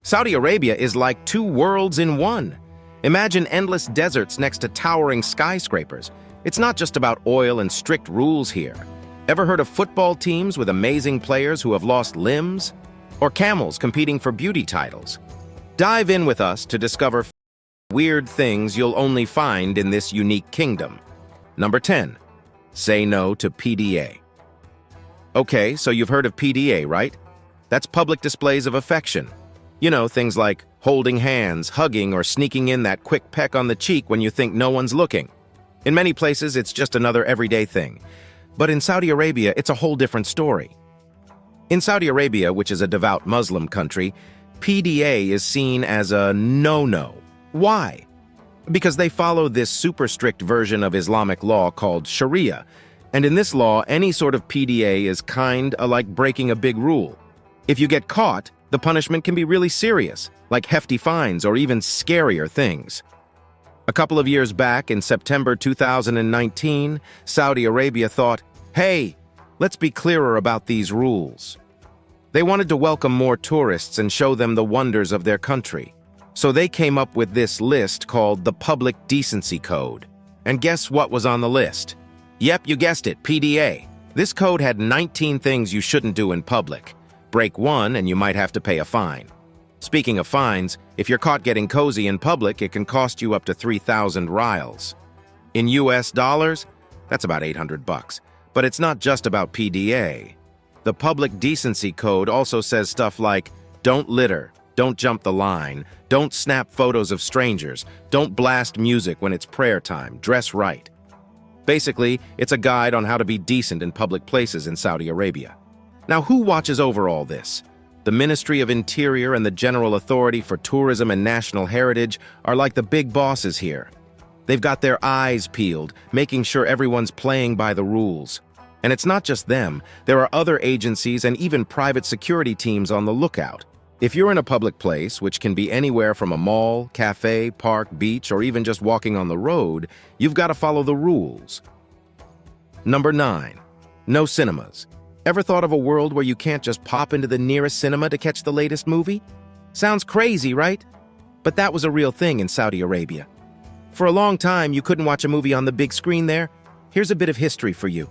Saudi Arabia is like two worlds in one. Imagine endless deserts next to towering skyscrapers. It's not just about oil and strict rules here. Ever heard of football teams with amazing players who have lost limbs? Or camels competing for beauty titles? Dive in with us to discover weird things you'll only find in this unique kingdom. Number 10. Say no to PDA. Okay, so you've heard of PDA, right? That's public displays of affection. You know, things like holding hands, hugging, or sneaking in that quick peck on the cheek when you think no one's looking. In many places, it's just another everyday thing. But in Saudi Arabia, it's a whole different story. In Saudi Arabia, which is a devout Muslim country, PDA is seen as a no-no. Why? Because they follow this super strict version of Islamic law called Sharia. And in this law, any sort of PDA is kinda like breaking a big rule. If you get caught, the punishment can be really serious, like hefty fines or even scarier things. A couple of years back, in September 2019, Saudi Arabia thought, hey, let's be clearer about these rules. They wanted to welcome more tourists and show them the wonders of their country. So they came up with this list called the Public Decency Code. And guess what was on the list? Yep, you guessed it, PDA. This code had 19 things you shouldn't do in public. Break one and you might have to pay a fine. Speaking of fines, if you're caught getting cozy in public, it can cost you up to 3,000 rials. In US dollars, that's about 800 bucks. But it's not just about PDA. The Public Decency Code also says stuff like, don't litter, don't jump the line, don't snap photos of strangers, don't blast music when it's prayer time, dress right. Basically, it's a guide on how to be decent in public places in Saudi Arabia. Now, who watches over all this? The Ministry of Interior and the General Authority for Tourism and National Heritage are like the big bosses here. They've got their eyes peeled, making sure everyone's playing by the rules. And it's not just them. There are other agencies and even private security teams on the lookout. If you're in a public place, which can be anywhere from a mall, cafe, park, beach, or even just walking on the road, you've got to follow the rules. Number 9. No cinemas. Ever thought of a world where you can't just pop into the nearest cinema to catch the latest movie? Sounds crazy, right? But that was a real thing in Saudi Arabia. For a long time, you couldn't watch a movie on the big screen there. Here's a bit of history for you.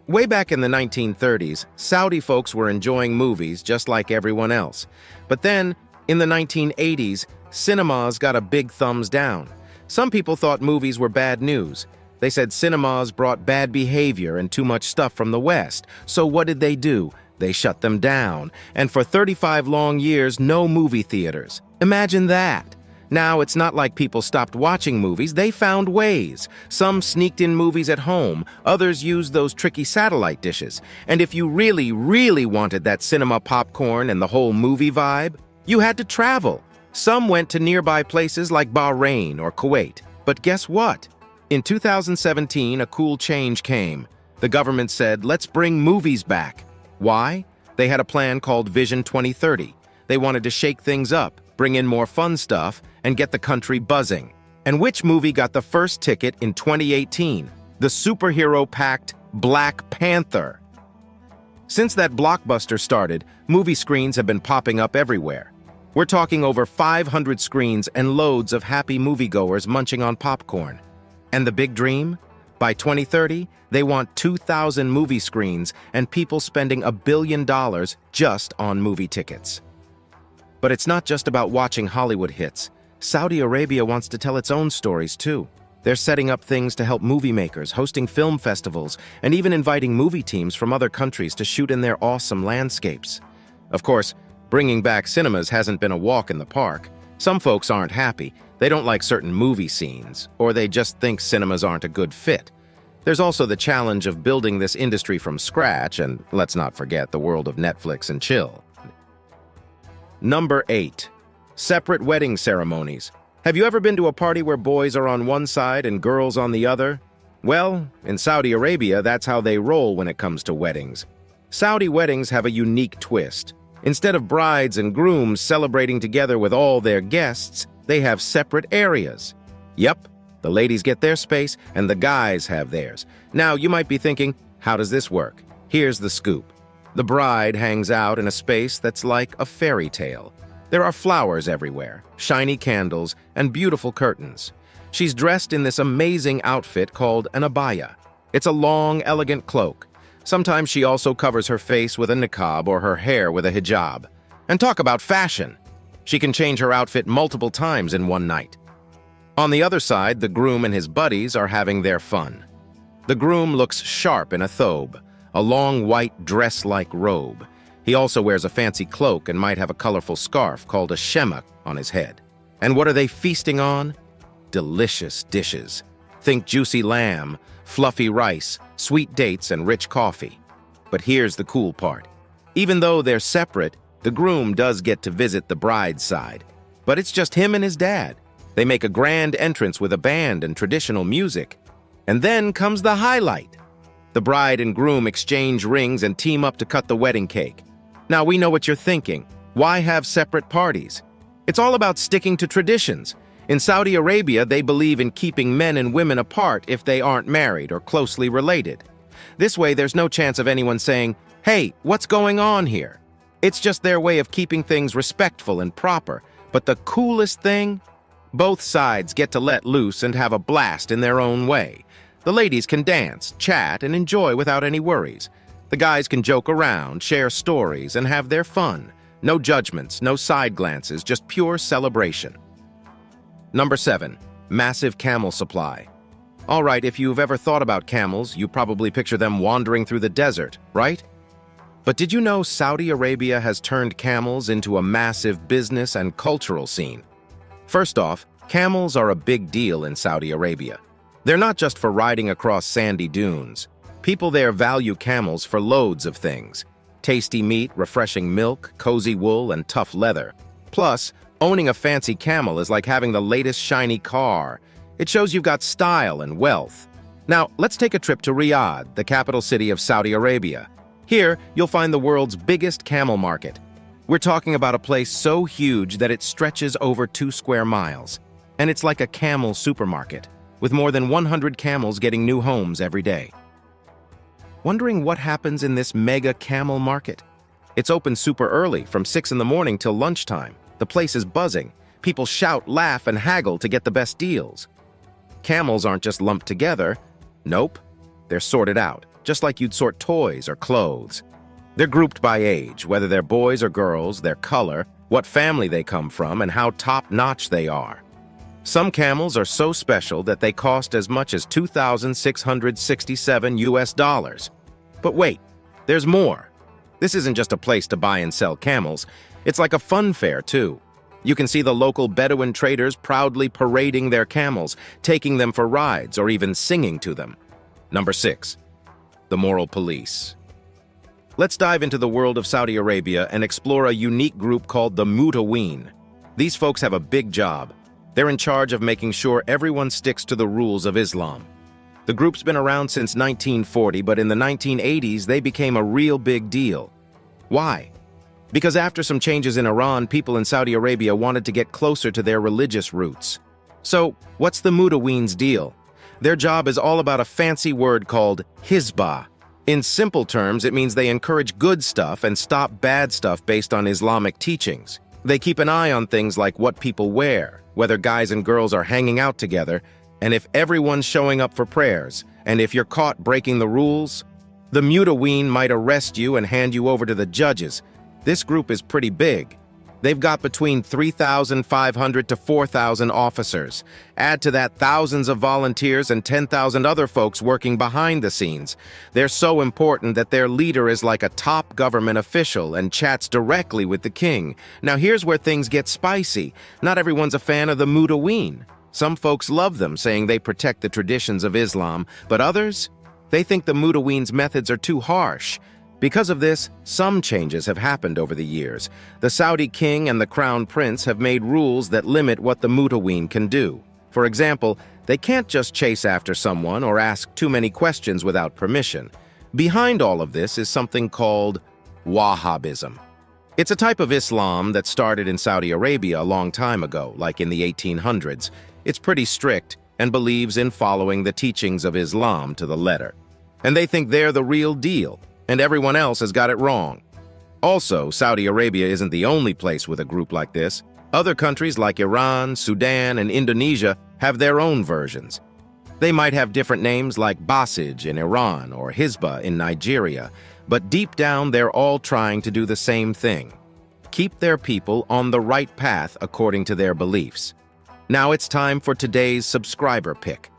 Way back in the 1930s, Saudi folks were enjoying movies just like everyone else. But then, in the 1980s, cinemas got a big thumbs down. Some people thought movies were bad news. They said cinemas brought bad behavior and too much stuff from the West. So what did they do? They shut them down. And for 35 long years, no movie theaters. Imagine that. Now, it's not like people stopped watching movies. They found ways. Some sneaked in movies at home. Others used those tricky satellite dishes. And if you really, really wanted that cinema popcorn and the whole movie vibe, you had to travel. Some went to nearby places like Bahrain or Kuwait. But guess what? In 2017, a cool change came. The government said, let's bring movies back. Why? They had a plan called Vision 2030. They wanted to shake things up, bring in more fun stuff, and get the country buzzing. And which movie got the first ticket in 2018? The superhero-packed Black Panther. Since that blockbuster started, movie screens have been popping up everywhere. We're talking over 500 screens and loads of happy moviegoers munching on popcorn. And the big dream? By 2030, they want 2,000 movie screens and people spending $1 billion just on movie tickets. But it's not just about watching Hollywood hits. Saudi Arabia wants to tell its own stories too. They're setting up things to help movie makers, hosting film festivals, and even inviting movie teams from other countries to shoot in their awesome landscapes. Of course, bringing back cinemas hasn't been a walk in the park. Some folks aren't happy. They don't like certain movie scenes, or they just think cinemas aren't a good fit. There's also the challenge of building this industry from scratch, and let's not forget the world of Netflix and chill. Number 8. Separate wedding ceremonies. Have you ever been to a party where boys are on one side and girls on the other? Well, in Saudi Arabia, that's how they roll when it comes to weddings. Saudi weddings have a unique twist. Instead of brides and grooms celebrating together with all their guests, they have separate areas. Yep, the ladies get their space and the guys have theirs. Now, you might be thinking, how does this work? Here's the scoop. The bride hangs out in a space that's like a fairy tale. There are flowers everywhere, shiny candles, and beautiful curtains. She's dressed in this amazing outfit called an abaya. It's a long, elegant cloak. Sometimes she also covers her face with a niqab or her hair with a hijab. And talk about fashion! She can change her outfit multiple times in one night. On the other side, the groom and his buddies are having their fun. The groom looks sharp in a thobe, a long white dress-like robe. He also wears a fancy cloak and might have a colorful scarf called a shemak on his head. And what are they feasting on? Delicious dishes. Think juicy lamb, fluffy rice, sweet dates, and rich coffee. But here's the cool part. Even though they're separate, the groom does get to visit the bride's side. But it's just him and his dad. They make a grand entrance with a band and traditional music. And then comes the highlight. The bride and groom exchange rings and team up to cut the wedding cake. Now we know what you're thinking. Why have separate parties? It's all about sticking to traditions. In Saudi Arabia, they believe in keeping men and women apart if they aren't married or closely related. This way, there's no chance of anyone saying, "Hey, what's going on here?" It's just their way of keeping things respectful and proper. But the coolest thing? Both sides get to let loose and have a blast in their own way. The ladies can dance, chat, and enjoy without any worries. The guys can joke around, share stories, and have their fun. No judgments, no side glances, just pure celebration. Number 7. Massive camel supply. All right, if you've ever thought about camels, you probably picture them wandering through the desert, right? But did you know Saudi Arabia has turned camels into a massive business and cultural scene? First off, camels are a big deal in Saudi Arabia. They're not just for riding across sandy dunes. People there value camels for loads of things. Tasty meat, refreshing milk, cozy wool, and tough leather. Plus, owning a fancy camel is like having the latest shiny car. It shows you've got style and wealth. Now, let's take a trip to Riyadh, the capital city of Saudi Arabia. Here, you'll find the world's biggest camel market. We're talking about a place so huge that it stretches over 2 square miles. And it's like a camel supermarket, with more than 100 camels getting new homes every day. Wondering what happens in this mega camel market? It's open super early, from 6 in the morning till lunchtime. The place is buzzing. People shout, laugh, and haggle to get the best deals. Camels aren't just lumped together. Nope. They're sorted out, just like you'd sort toys or clothes. They're grouped by age, whether they're boys or girls, their color, what family they come from, and how top-notch they are. Some camels are so special that they cost as much as $2,667 US. But wait, there's more. This isn't just a place to buy and sell camels. It's like a fun fair, too. You can see the local Bedouin traders proudly parading their camels, taking them for rides, or even singing to them. Number 6. The moral police. Let's dive into the world of Saudi Arabia and explore a unique group called the Mutaween. These folks have a big job. They're in charge of making sure everyone sticks to the rules of Islam. The group's been around since 1940, but in the 1980s, they became a real big deal. Why? Because after some changes in Iran, people in Saudi Arabia wanted to get closer to their religious roots. So, what's the Mutaween's deal? Their job is all about a fancy word called Hizbah. In simple terms, it means they encourage good stuff and stop bad stuff based on Islamic teachings. They keep an eye on things like what people wear, whether guys and girls are hanging out together, and if everyone's showing up for prayers, and if you're caught breaking the rules. The Mutaween might arrest you and hand you over to the judges. This group is pretty big. They've got between 3,500 to 4,000 officers. Add to that thousands of volunteers and 10,000 other folks working behind the scenes. They're so important that their leader is like a top government official and chats directly with the king. Now here's where things get spicy. Not everyone's a fan of the Mutaween. Some folks love them, saying they protect the traditions of Islam, but others? They think the Mutaween's methods are too harsh. Because of this, some changes have happened over the years. The Saudi king and the crown prince have made rules that limit what the Mutaween can do. For example, they can't just chase after someone or ask too many questions without permission. Behind all of this is something called Wahhabism. It's a type of Islam that started in Saudi Arabia a long time ago, like in the 1800s. It's pretty strict and believes in following the teachings of Islam to the letter. And they think they're the real deal, and everyone else has got it wrong. Also, Saudi Arabia isn't the only place with a group like this. Other countries like Iran, Sudan, and Indonesia have their own versions. They might have different names like Basij in Iran or Hizbah in Nigeria, but deep down they're all trying to do the same thing. Keep their people on the right path according to their beliefs. Now it's time for today's subscriber pick.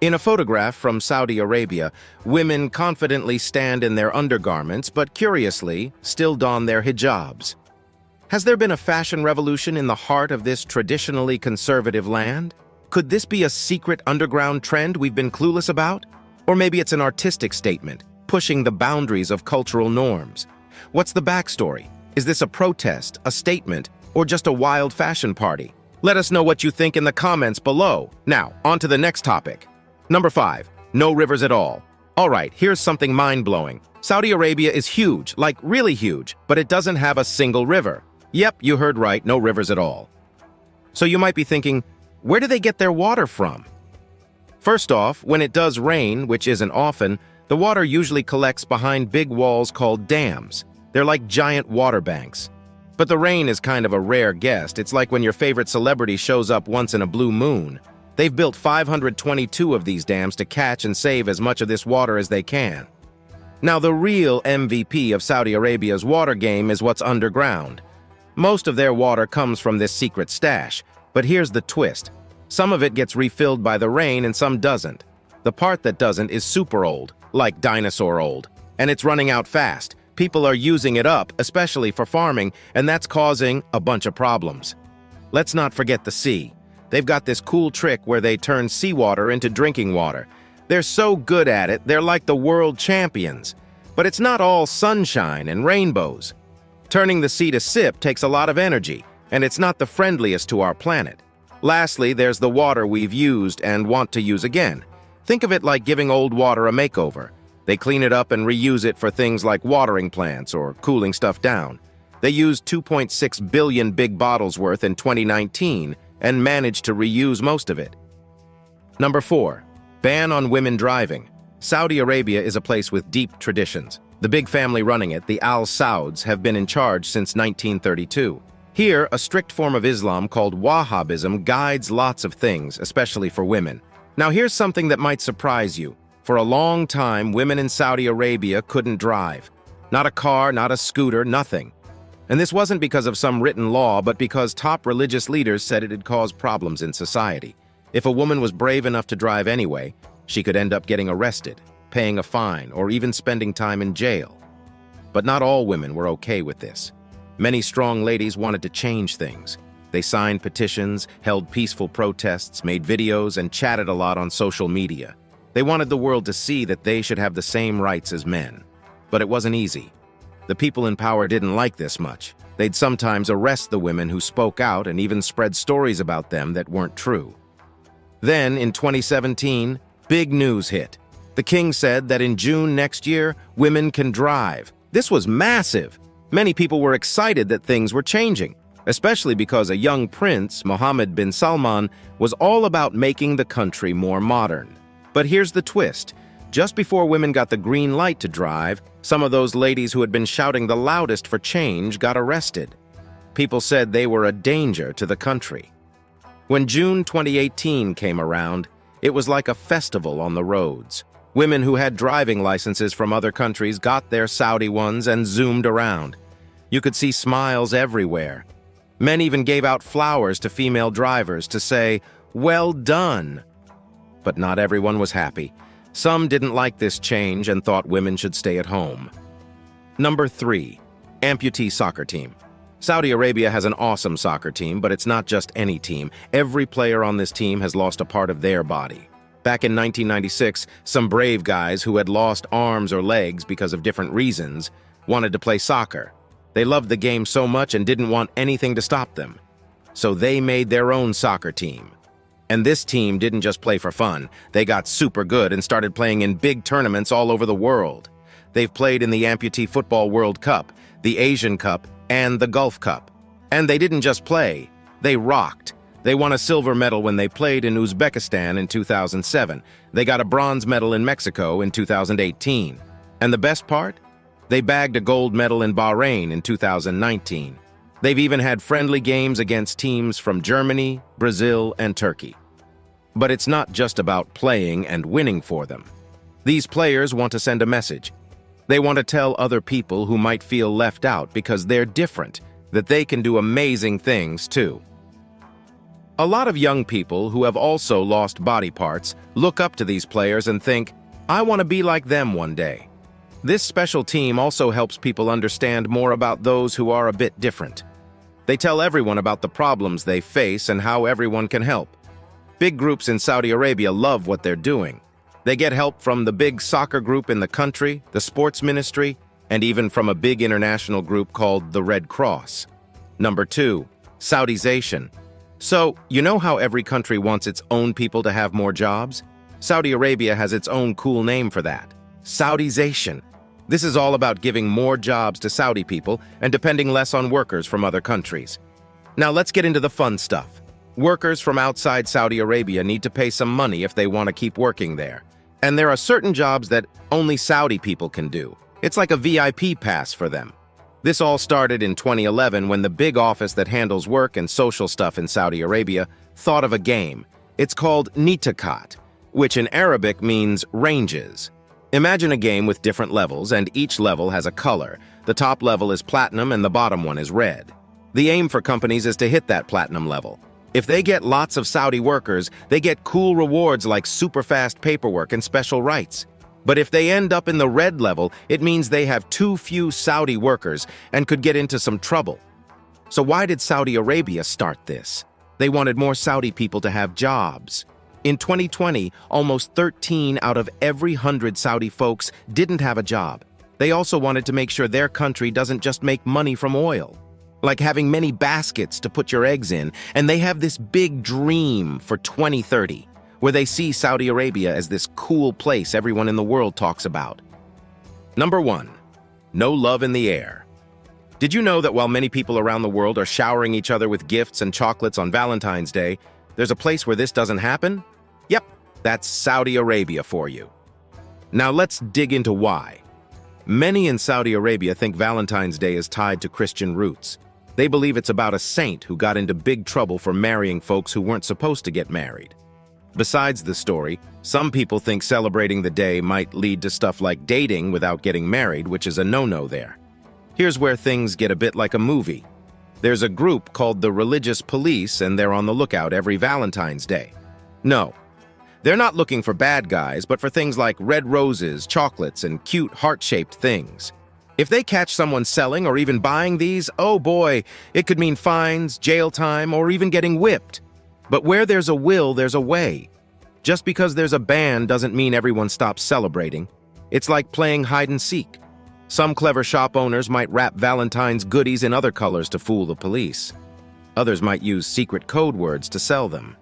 In a photograph from Saudi Arabia, women confidently stand in their undergarments, but curiously, still don their hijabs. Has there been a fashion revolution in the heart of this traditionally conservative land? Could this be a secret underground trend we've been clueless about? Or maybe it's an artistic statement, pushing the boundaries of cultural norms. What's the backstory? Is this a protest, a statement, or just a wild fashion party? Let us know what you think in the comments below. Now, on to the next topic. Number 5, no rivers at all. All right, here's something mind-blowing. Saudi Arabia is huge, like really huge, but it doesn't have a single river. Yep, you heard right, no rivers at all. So you might be thinking, where do they get their water from? First off, when it does rain, which isn't often, the water usually collects behind big walls called dams. They're like giant water banks. But the rain is kind of a rare guest. It's like when your favorite celebrity shows up once in a blue moon. They've built 522 of these dams to catch and save as much of this water as they can. Now, the real MVP of Saudi Arabia's water game is what's underground. Most of their water comes from this secret stash, but here's the twist. Some of it gets refilled by the rain and some doesn't. The part that doesn't is super old, like dinosaur old, and it's running out fast. People are using it up, especially for farming, and that's causing a bunch of problems. Let's not forget the sea. They've got this cool trick where they turn seawater into drinking water. They're so good at it, they're like the world champions. But it's not all sunshine and rainbows. Turning the sea to sip takes a lot of energy, and it's not the friendliest to our planet. Lastly, there's the water we've used and want to use again. Think of it like giving old water a makeover. They clean it up and reuse it for things like watering plants or cooling stuff down. They used 2.6 billion big bottles worth in 2019 and managed to reuse most of it. Number 4, ban on women driving. Saudi Arabia is a place with deep traditions. The big family running it, the Al Sauds, have been in charge since 1932. Here, a strict form of Islam called Wahhabism guides lots of things, especially for women. Now here's something that might surprise you. For a long time, women in Saudi Arabia couldn't drive. Not a car, not a scooter, nothing. And this wasn't because of some written law, but because top religious leaders said it'd cause problems in society. If a woman was brave enough to drive anyway, she could end up getting arrested, paying a fine, or even spending time in jail. But not all women were okay with this. Many strong ladies wanted to change things. They signed petitions, held peaceful protests, made videos, and chatted a lot on social media. They wanted the world to see that they should have the same rights as men. But it wasn't easy. The people in power didn't like this much. They'd sometimes arrest the women who spoke out and even spread stories about them that weren't true. Then, in 2017, big news hit. The king said that in June next year, women can drive. This was massive. Many people were excited that things were changing, especially because a young prince, Mohammed bin Salman, was all about making the country more modern. But here's the twist. Just before women got the green light to drive, some of those ladies who had been shouting the loudest for change got arrested. People said they were a danger to the country. When June 2018 came around, it was like a festival on the roads. Women who had driving licenses from other countries got their Saudi ones and zoomed around. You could see smiles everywhere. Men even gave out flowers to female drivers to say, "Well done." But not everyone was happy. Some didn't like this change and thought women should stay at home. Number 3, amputee soccer team. Saudi Arabia has an awesome soccer team, but it's not just any team. Every player on this team has lost a part of their body. Back in 1996, some brave guys who had lost arms or legs because of different reasons wanted to play soccer. They loved the game so much and didn't want anything to stop them. So they made their own soccer team. And this team didn't just play for fun. They got super good and started playing in big tournaments all over the world. They've played in the Amputee Football World Cup, the Asian Cup, and the Gulf Cup. And they didn't just play, they rocked. They won a silver medal when they played in Uzbekistan in 2007. They got a bronze medal in Mexico in 2018. And the best part? They bagged a gold medal in Bahrain in 2019. They've even had friendly games against teams from Germany, Brazil, and Turkey. But it's not just about playing and winning for them. These players want to send a message. They want to tell other people who might feel left out because they're different that they can do amazing things too. A lot of young people who have also lost body parts look up to these players and think, I want to be like them one day. This special team also helps people understand more about those who are a bit different. They tell everyone about the problems they face and how everyone can help. Big groups in Saudi Arabia love what they're doing. They get help from the big soccer group in the country, the sports ministry, and even from a big international group called the Red Cross. Number 2, Saudization. So, you know how every country wants its own people to have more jobs? Saudi Arabia has its own cool name for that. Saudization. This is all about giving more jobs to Saudi people and depending less on workers from other countries. Now let's get into the fun stuff. Workers from outside Saudi Arabia need to pay some money if they want to keep working there. And there are certain jobs that only Saudi people can do. It's like a VIP pass for them. This all started in 2011 when the big office that handles work and social stuff in Saudi Arabia thought of a game. It's called Nitakat, which in Arabic means ranges. Imagine a game with different levels, and each level has a color. The top level is platinum and the bottom one is red. The aim for companies is to hit that platinum level. If they get lots of Saudi workers, they get cool rewards like super fast paperwork and special rights. But if they end up in the red level, it means they have too few Saudi workers and could get into some trouble. So why did Saudi Arabia start this? They wanted more Saudi people to have jobs. In 2020, almost 13 out of every 100 Saudi folks didn't have a job. They also wanted to make sure their country doesn't just make money from oil. Like having many baskets to put your eggs in, and they have this big dream for 2030, where they see Saudi Arabia as this cool place everyone in the world talks about. Number 1, no love in the air. Did you know that while many people around the world are showering each other with gifts and chocolates on Valentine's Day, there's a place where this doesn't happen? Yep, that's Saudi Arabia for you. Now let's dig into why. Many in Saudi Arabia think Valentine's Day is tied to Christian roots. They believe it's about a saint who got into big trouble for marrying folks who weren't supposed to get married. Besides the story, some people think celebrating the day might lead to stuff like dating without getting married, which is a no-no there. Here's where things get a bit like a movie. There's a group called the Religious Police, and they're on the lookout every Valentine's Day. No, they're not looking for bad guys, but for things like red roses, chocolates, and cute heart-shaped things. If they catch someone selling or even buying these, oh boy, it could mean fines, jail time, or even getting whipped. But where there's a will, there's a way. Just because there's a ban doesn't mean everyone stops celebrating. It's like playing hide and seek. Some clever shop owners might wrap Valentine's goodies in other colors to fool the police. Others might use secret code words to sell them.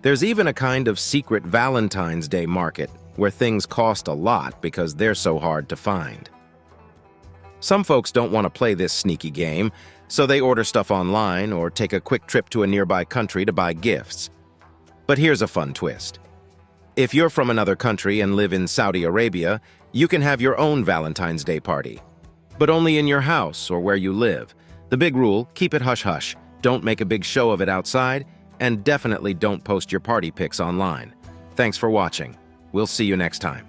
There's even a kind of secret Valentine's Day market where things cost a lot because they're so hard to find. Some folks don't want to play this sneaky game, so they order stuff online or take a quick trip to a nearby country to buy gifts. But here's a fun twist. If you're from another country and live in Saudi Arabia, you can have your own Valentine's Day party. But only in your house or where you live. The big rule, keep it hush-hush. Don't make a big show of it outside, and definitely don't post your party pics online. Thanks for watching. We'll see you next time.